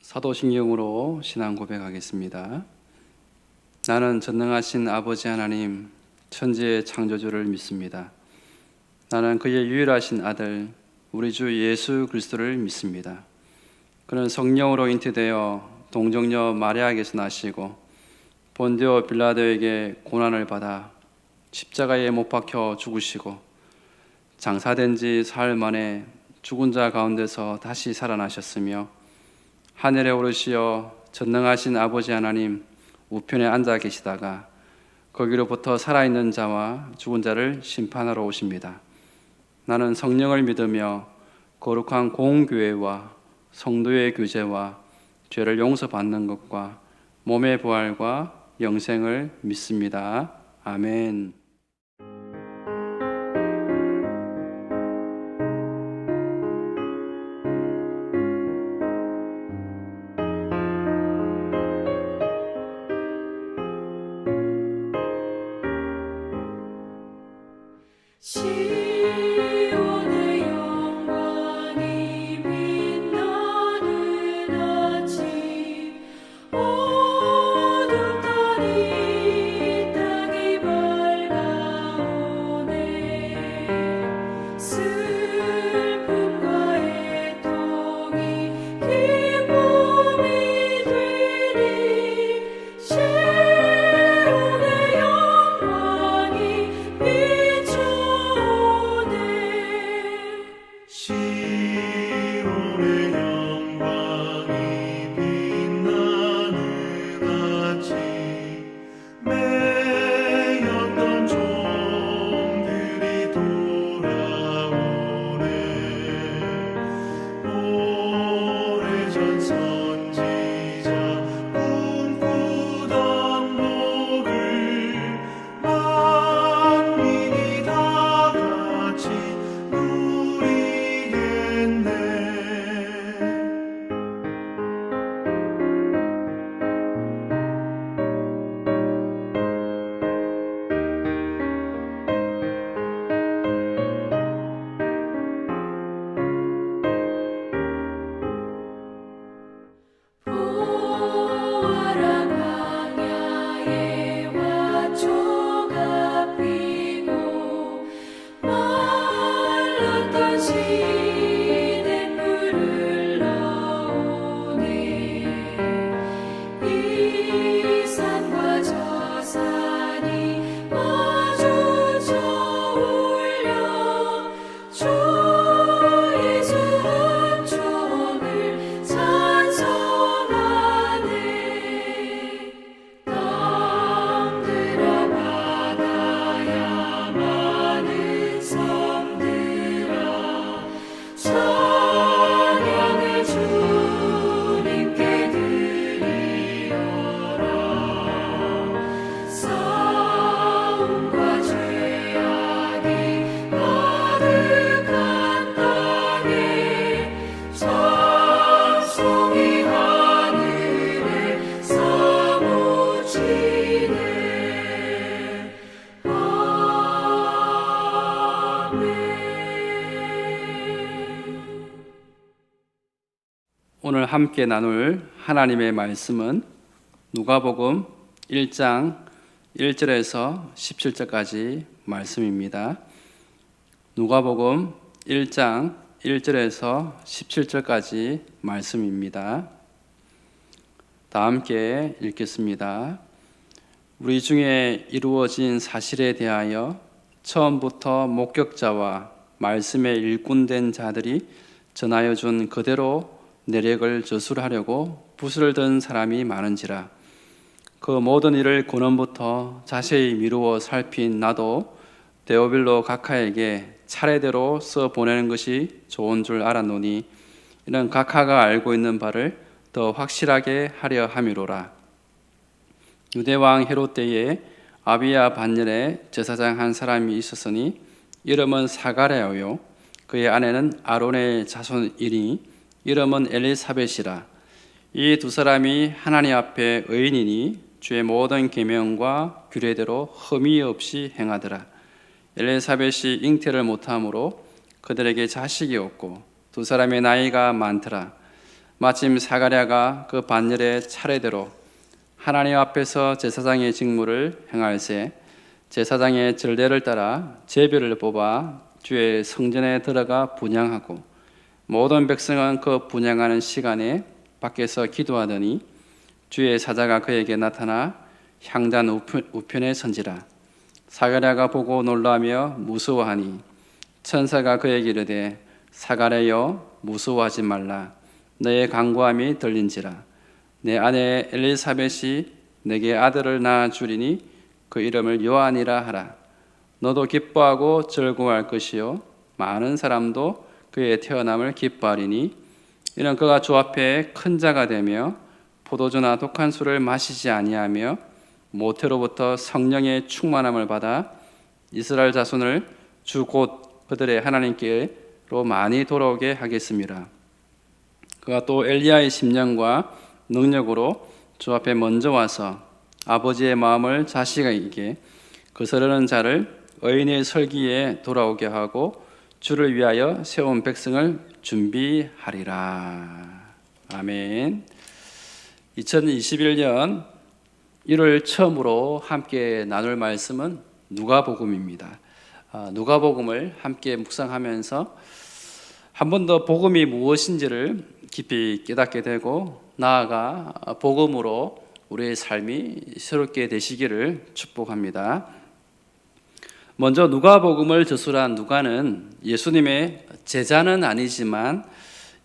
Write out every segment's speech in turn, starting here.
사도신경으로 신앙 고백하겠습니다. 나는 전능하신 아버지 하나님, 천지의 창조주를 믿습니다. 나는 그의 유일하신 아들, 우리 주 예수 그리스도를 믿습니다. 그는 성령으로 잉태되어 동정녀 마리아에게서 나시고 본디오 빌라도에게 고난을 받아 십자가에 못 박혀 죽으시고 장사된 지 사흘 만에 죽은 자 가운데서 다시 살아나셨으며 하늘에 오르시어 전능하신 아버지 하나님 우편에 앉아 계시다가 거기로부터 살아있는 자와 죽은 자를 심판하러 오십니다. 나는 성령을 믿으며 거룩한 공교회와 성도의 교제와 죄를 용서받는 것과 몸의 부활과 영생을 믿습니다. 아멘. 시온의 영광이 빛나는 아침 어둡더니 땅이 밝아오네 슬픔과 애통이 기쁨이 되니 시온의 영광이 시온의 영광이 빛나는 아침 매였던 종들이 돌아오네 오래전 선지자 꿈꾸던 복을 만민이 다 같이 누리겠네. 보아라 광야에 화초가 피고 말랐던 시냇물을 흘러오네 이 산과 저 산이 마주쳐 울려 주 예수 은총을 찬송하네 땅들아 바다야 많은 섬들아 찬양을 주님께 드리어라 싸움과 죄악이 가득한 땅에 찬송이 하늘에 사무치네 아멘. 오늘 함께 나눌 하나님의 말씀은 누가복음 1장 1절에서 17절까지 말씀입니다. 누가복음 1장 1절에서 17절까지 말씀입니다. 다 함께 읽겠습니다. 우리 중에 이루어진 사실에 대하여 처음부터 목격자와 말씀에 일꾼된 자들이 전하여 준 그대로 내력을 저술하려고 붓을 든 사람이 많은지라 그 모든 일을 근원부터 자세히 미루어 살핀 나도 데오빌로 각하에게 차례대로 써 보내는 것이 좋은 줄 알았노니 이는 각하가 알고 있는 바를 더 확실하게 하려 함이로라. 유대왕 헤롯 때에 아비야 반열에 제사장 한 사람이 있었으니 이름은 사가랴요 그의 아내는 아론의 자손이니 이름은 엘리사벳이라. 이 두 사람이 하나님 앞에 의인이니 주의 모든 계명과 규례대로 흠이 없이 행하더라. 엘리사벳이 잉태를 못함으로 그들에게 자식이 없고 두 사람의 나이가 많더라. 마침 사가랴가 그 반열의 차례대로 하나님 앞에서 제사장의 직무를 행할새 제사장의 전례를 따라 제비를 뽑아 주의 성전에 들어가 분향하고 모든 백성은 그 분향하는 시간에 밖에서 기도하더니 주의 사자가 그에게 나타나 향단 우편에 선지라. 사가랴가 보고 놀라며 무서워하니 천사가 그에게 이르되 사가랴여 무서워하지 말라. 너의 간구함이 들린지라. 내 아내 엘리사벳이 내게 아들을 낳아 주리니 그 이름을 요한이라 하라. 너도 기뻐하고 즐거워할 것이요 많은 사람도 그의 태어남을 기뻐하리니 이는 그가 주 앞에 큰 자가 되며 포도주나 독한 술을 마시지 아니하며 모태로부터 성령의 충만함을 받아 이스라엘 자손을 주 곧 그들의 하나님께로 많이 돌아오게 하겠습니다. 그가 또 엘리야의 심령과 능력으로 주 앞에 먼저 와서 아버지의 마음을 자식에게 거스르는 자를 의인의 설기에 돌아오게 하고 주를 위하여 세운 백성을 준비하리라. 아멘. 2021년 1월 처음으로 함께 나눌 말씀은 누가복음입니다. 누가복음을 함께 묵상하면서 한 번 더 복음이 무엇인지를 깊이 깨닫게 되고 나아가 복음으로 우리의 삶이 새롭게 되시기를 축복합니다. 먼저 누가복음을 저술한 누가는 예수님의 제자는 아니지만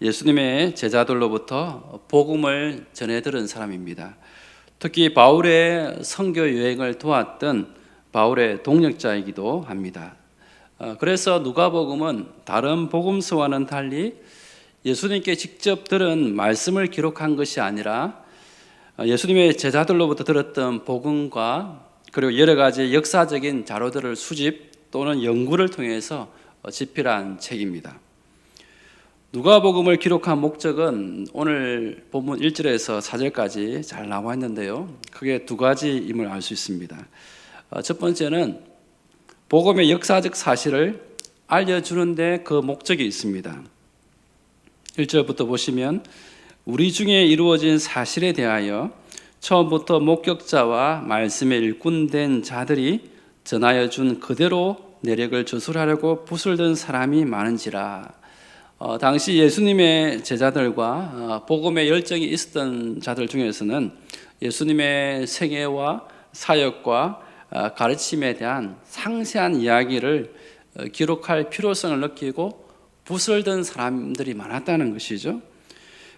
예수님의 제자들로부터 복음을 전해 들은 사람입니다. 특히 바울의 선교 여행을 도왔던 바울의 동역자이기도 합니다. 그래서 누가복음은 다른 복음서와는 달리 예수님께 직접 들은 말씀을 기록한 것이 아니라 예수님의 제자들로부터 들었던 복음과 그리고 여러 가지 역사적인 자료들을 수집 또는 연구를 통해서 집필한 책입니다. 누가복음을 기록한 목적은 오늘 본문 1절에서 4절까지 잘 나와 있는데요. 크게 두 가지임을 알 수 있습니다. 첫 번째는 복음의 역사적 사실을 알려주는데 그 목적이 있습니다. 1절부터 보시면 우리 중에 이루어진 사실에 대하여 처음부터 목격자와 말씀에 일꾼된 자들이 전하여 준 그대로 내력을 저술하려고 붓을 든 사람이 많은지라. 당시 예수님의 제자들과 복음의 열정이 있었던 자들 중에서는 예수님의 생애와 사역과 가르침에 대한 상세한 이야기를 기록할 필요성을 느끼고 붓을 든 사람들이 많았다는 것이죠.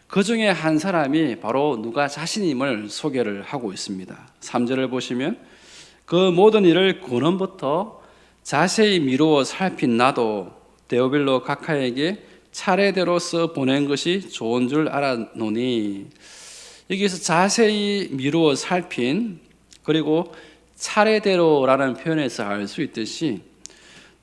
그 중에 한 사람이 바로 누가 자신임을 소개를 하고 있습니다. 3절을 보시면 그 모든 일을 근원부터 자세히 미루어 살핀 나도 데오빌로 각하에게 차례대로 써 보낸 것이 좋은 줄 알았노니, 여기서 자세히 미루어 살핀 그리고 차례대로라는 표현에서 알 수 있듯이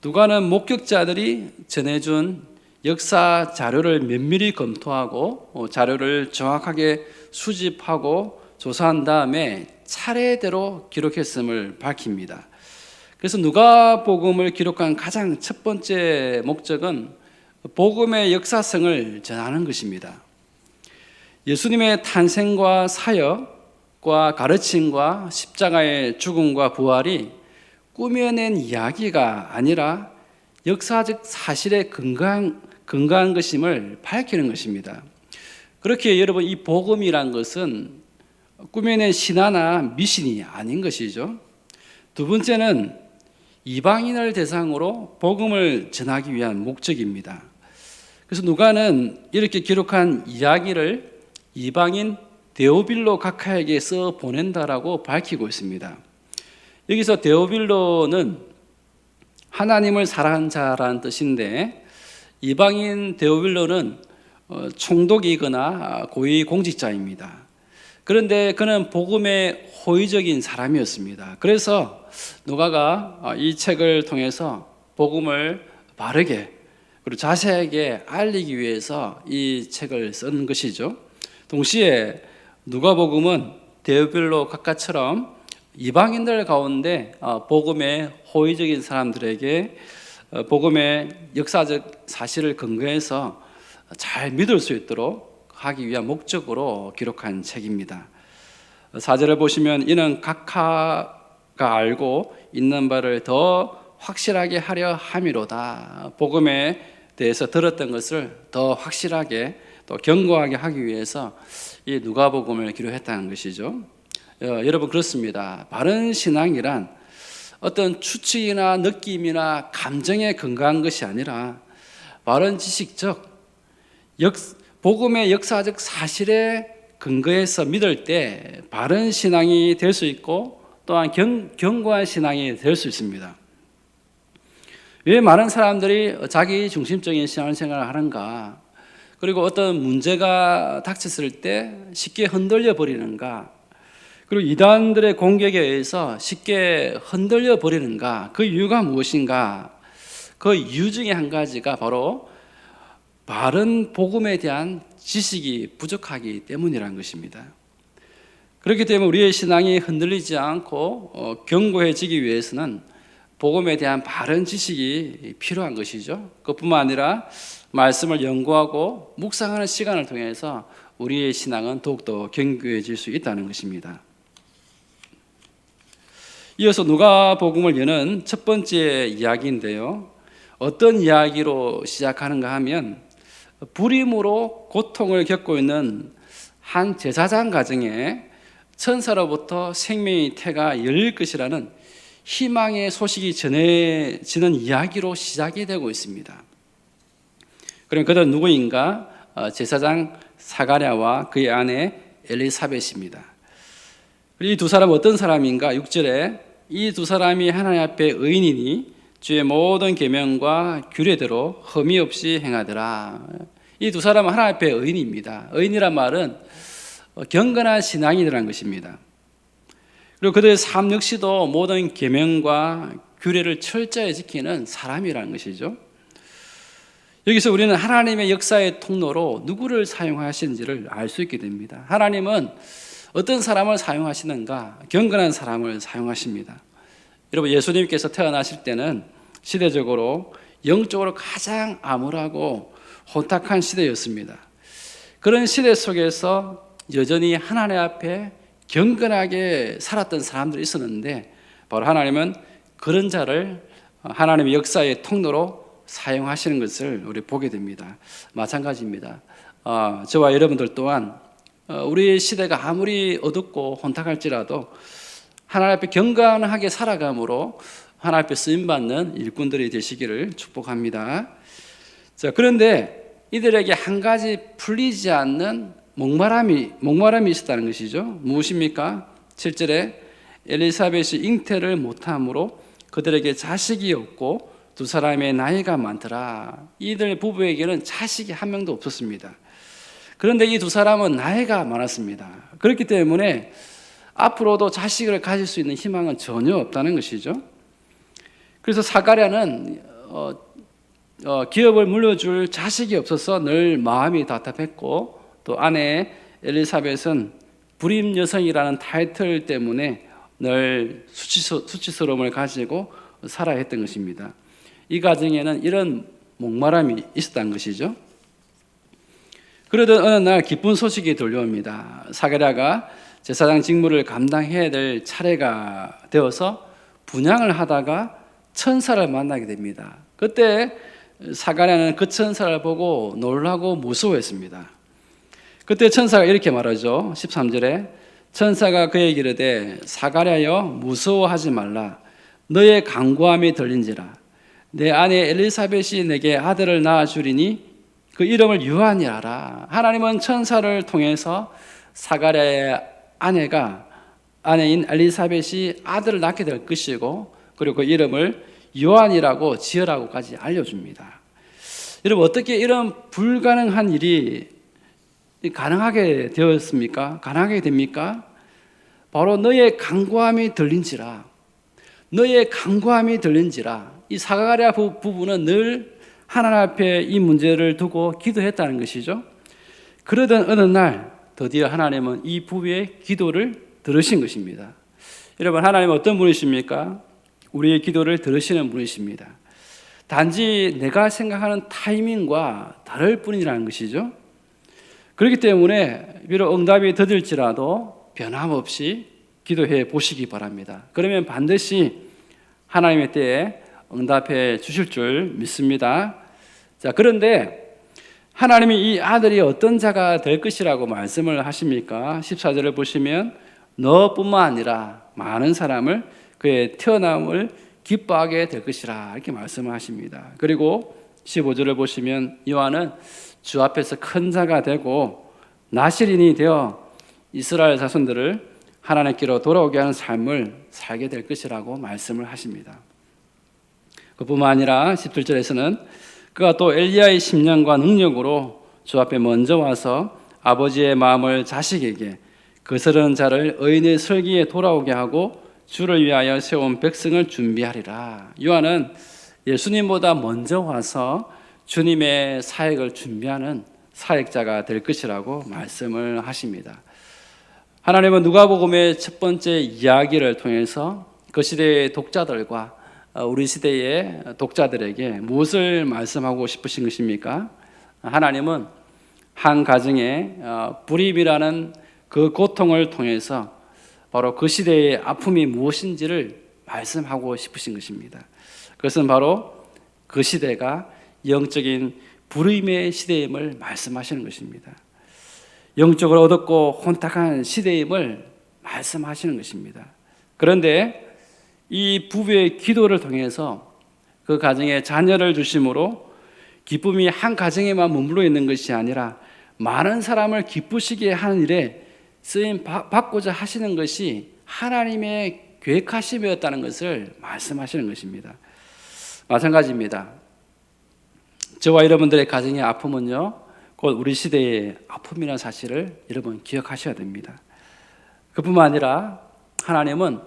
누가는 목격자들이 전해준 역사 자료를 면밀히 검토하고 자료를 정확하게 수집하고 조사한 다음에 차례대로 기록했음을 밝힙니다. 그래서 누가복음을 기록한 가장 첫 번째 목적은 복음의 역사성을 전하는 것입니다. 예수님의 탄생과 사역과 가르침과 십자가의 죽음과 부활이 꾸며낸 이야기가 아니라 역사적 사실에 근거한 것임을 밝히는 것입니다. 그렇게 여러분, 이 복음이란 것은 꾸며낸 신화나 미신이 아닌 것이죠. 두 번째는 이방인을 대상으로 복음을 전하기 위한 목적입니다. 그래서 누가는 이렇게 기록한 이야기를 이방인 데오빌로 각하에게 써 보낸다라고 밝히고 있습니다. 여기서 데오빌로는 하나님을 사랑하는 자라는 뜻인데, 이방인 데오빌로는 총독이거나 고위 공직자입니다. 그런데 그는 복음의 호의적인 사람이었습니다. 그래서 누가가 이 책을 통해서 복음을 바르게 그리고 자세하게 알리기 위해서 이 책을 쓴 것이죠. 동시에 누가복음은 데오빌로 각하처럼 이방인들 가운데 복음의 호의적인 사람들에게 복음의 역사적 사실을 근거해서 잘 믿을 수 있도록 하기 위한 목적으로 기록한 책입니다. 4절을 보시면 이는 각하가 알고 있는 바를 더 확실하게 하려 함이로다. 복음에 대해서 들었던 것을 더 확실하게 또 견고하게 하기 위해서 이 누가복음을 기록했다는 것이죠. 여러분 그렇습니다. 바른 신앙이란 어떤 추측이나 느낌이나 감정에 근거한 것이 아니라 바른 지식적 복음의 역사적 사실에 근거해서 믿을 때 바른 신앙이 될 수 있고 또한 견고한 신앙이 될 수 있습니다. 왜 많은 사람들이 자기 중심적인 신앙생활을 하는가? 그리고 어떤 문제가 닥쳤을 때 쉽게 흔들려 버리는가? 그리고 이단들의 공격에 의해서 쉽게 흔들려 버리는가? 그 이유가 무엇인가? 그 이유 중에 한 가지가 바로 바른 복음에 대한 지식이 부족하기 때문이라는 것입니다. 그렇기 때문에 우리의 신앙이 흔들리지 않고 견고해지기 위해서는 복음에 대한 바른 지식이 필요한 것이죠. 그뿐만 아니라 말씀을 연구하고 묵상하는 시간을 통해서 우리의 신앙은 더욱더 견고해질 수 있다는 것입니다. 이어서 누가복음을 여는 첫 번째 이야기인데요. 어떤 이야기로 시작하는가 하면 불임으로 고통을 겪고 있는 한 제사장 가정에 천사로부터 생명의 태가 열릴 것이라는 희망의 소식이 전해지는 이야기로 시작이 되고 있습니다. 그럼 그들은 누구인가? 제사장 사가랴와 그의 아내 엘리사벳입니다. 이 두 사람은 어떤 사람인가? 6절에 이 두 사람이 하나님 앞에 의인이니 주의 모든 계명과 규례대로 흠이 없이 행하더라. 이 두 사람은 하나님 앞에 의인입니다. 의인이란 말은 경건한 신앙이라는 것입니다. 그리고 그들의 삶 역시도 모든 계명과 규례를 철저히 지키는 사람이라는 것이죠. 여기서 우리는 하나님의 역사의 통로로 누구를 사용하시는지를 알 수 있게 됩니다. 하나님은 어떤 사람을 사용하시는가? 경건한 사람을 사용하십니다. 여러분, 예수님께서 태어나실 때는 시대적으로 영적으로 가장 암울하고 혼탁한 시대였습니다. 그런 시대 속에서 여전히 하나님 앞에 경건하게 살았던 사람들이 있었는데 바로 하나님은 그런 자를 하나님의 역사의 통로로 사용하시는 것을 우리 보게 됩니다. 마찬가지입니다. 저와 여러분들 또한 우리 시대가 아무리 어둡고 혼탁할지라도 하나님 앞에 경건하게 살아감으로 하나님 앞에 쓰임받는 일꾼들이 되시기를 축복합니다. 자, 그런데 이들에게 한 가지 풀리지 않는 목마름이 있었다는 것이죠. 무엇입니까? 7절에 엘리사벳이 잉태를 못함으로 그들에게 자식이 없고 두 사람의 나이가 많더라. 이들 부부에게는 자식이 한 명도 없었습니다. 그런데 이 두 사람은 나이가 많았습니다. 그렇기 때문에 앞으로도 자식을 가질 수 있는 희망은 전혀 없다는 것이죠. 그래서 사가랴는 기업을 물려줄 자식이 없어서 늘 마음이 답답했고 또 아내 엘리사벳은 불임 여성이라는 타이틀 때문에 늘 수치스러움을 가지고 살아야 했던 것입니다. 이 가정에는 이런 목마름이 있었다는 것이죠. 그러던 어느 날 기쁜 소식이 들려옵니다. 사가랴가 제사장 직무를 감당해야 될 차례가 되어서 분향을 하다가 천사를 만나게 됩니다. 그때 사가랴는 그 천사를 보고 놀라고 무서워했습니다. 그때 천사가 이렇게 말하죠. 13절에 천사가 그에게 이르되 사가랴여 무서워하지 말라. 너의 간구함이 들린지라. 내 아내 엘리사벳이 내게 아들을 낳아주리니 그 이름을 요한이라 하라. 하나님은 천사를 통해서 사가랴의 아내인 엘리사벳이 아들을 낳게 될 것이고 그리고 그 이름을 요한이라고 지으라고까지 알려줍니다. 여러분, 어떻게 이런 불가능한 일이 가능하게 되었습니까? 가능하게 됩니까? 바로 너의 간구함이 들린지라. 너의 간구함이 들린지라. 이 사가랴 부부는 늘 하나님 앞에 이 문제를 두고 기도했다는 것이죠. 그러던 어느 날 드디어 하나님은 이 부부의 기도를 들으신 것입니다. 여러분, 하나님은 어떤 분이십니까? 우리의 기도를 들으시는 분이십니다. 단지 내가 생각하는 타이밍과 다를 뿐이라는 것이죠. 그렇기 때문에 비록 응답이 더딜지라도 변함없이 기도해 보시기 바랍니다. 그러면 반드시 하나님의 때에 응답해 주실 줄 믿습니다. 자, 그런데 하나님이 이 아들이 어떤 자가 될 것이라고 말씀을 하십니까? 14절을 보시면 너뿐만 아니라 많은 사람을 그의 태어남을 기뻐하게 될 것이라 이렇게 말씀을 하십니다. 그리고 15절을 보시면 요한은 주 앞에서 큰 자가 되고 나실인이 되어 이스라엘 자손들을 하나님께로 돌아오게 하는 삶을 살게 될 것이라고 말씀을 하십니다. 그뿐만 아니라 17절에서는 그가 또 엘리야의 심령과 능력으로 주 앞에 먼저 와서 아버지의 마음을 자식에게 거스르는 자를 의인의 설기에 돌아오게 하고 주를 위하여 세운 백성을 준비하리라. 요한은 예수님보다 먼저 와서 주님의 사역을 준비하는 사역자가 될 것이라고 말씀을 하십니다. 하나님은 누가복음의 첫 번째 이야기를 통해서 그 시대의 독자들과 우리 시대의 독자들에게 무엇을 말씀하고 싶으신 것입니까? 하나님은 한 가정의 불임이라는 그 고통을 통해서 바로 그 시대의 아픔이 무엇인지를 말씀하고 싶으신 것입니다. 그것은 바로 그 시대가 영적인 불임의 시대임을 말씀하시는 것입니다. 영적으로 어둡고 혼탁한 시대임을 말씀하시는 것입니다. 그런데 이 부부의 기도를 통해서 그 가정에 자녀를 주심으로 기쁨이 한 가정에만 머물러 있는 것이 아니라 많은 사람을 기쁘시게 하는 일에 쓰임 받고자 하시는 것이 하나님의 계획하심이었다는 것을 말씀하시는 것입니다. 마찬가지입니다. 저와 여러분들의 가정의 아픔은요, 곧 우리 시대의 아픔이라는 사실을 여러분 기억하셔야 됩니다. 그뿐만 아니라 하나님은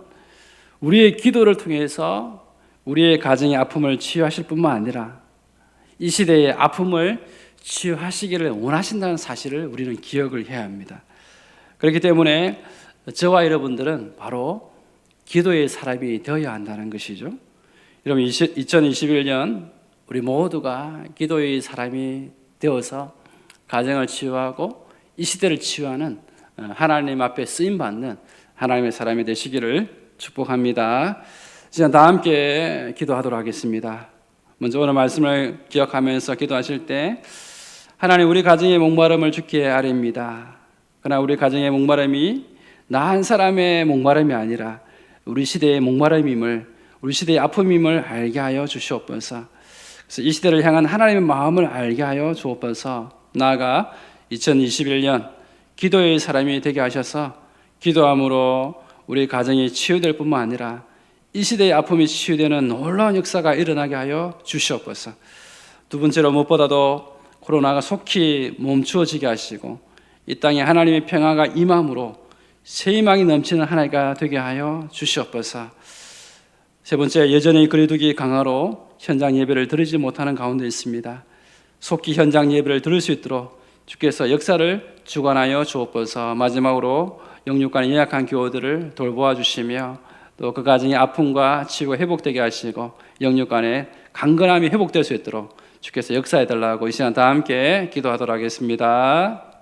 우리의 기도를 통해서 우리의 가정의 아픔을 치유하실 뿐만 아니라 이 시대의 아픔을 치유하시기를 원하신다는 사실을 우리는 기억을 해야 합니다. 그렇기 때문에 저와 여러분들은 바로 기도의 사람이 되어야 한다는 것이죠. 여러분 2021년 우리 모두가 기도의 사람이 되어서 가정을 치유하고 이 시대를 치유하는 하나님 앞에 쓰임받는 하나님의 사람이 되시기를 축복합니다. 이제 다 함께 기도하도록 하겠습니다. 먼저 오늘 말씀을 기억하면서 기도하실 때 하나님 우리 가정의 목마름을 주께 아뢰입니다. 그러나 우리 가정의 목마름이 나 한 사람의 목마름이 아니라 우리 시대의 목마름임을 우리 시대의 아픔임을 알게 하여 주시옵소서. 그래서 이 시대를 향한 하나님의 마음을 알게 하여 주옵소서. 나아가 2021년 기도의 사람이 되게 하셔서 기도함으로 우리 가정이 치유될 뿐만 아니라 이 시대의 아픔이 치유되는 놀라운 역사가 일어나게 하여 주시옵소서. 두 번째로 무엇보다도 코로나가 속히 멈추어지게 하시고 이 땅에 하나님의 평화가 임함으로 새 희망이 넘치는 한 해가 되게 하여 주시옵소서. 세 번째, 여전히 거리두기 강화로 현장 예배를 드리지 못하는 가운데 있습니다. 속히 현장 예배를 드릴 수 있도록 주께서 역사를 주관하여 주옵소서. 마지막으로 영육간에 연약한 교우들을 돌보아 주시며 또 그 가정의 아픔과 치유가 회복되게 하시고 영육간에 강건함이 회복될 수 있도록 주께서 역사해 달라고 이 시간 다 함께 기도하도록 하겠습니다.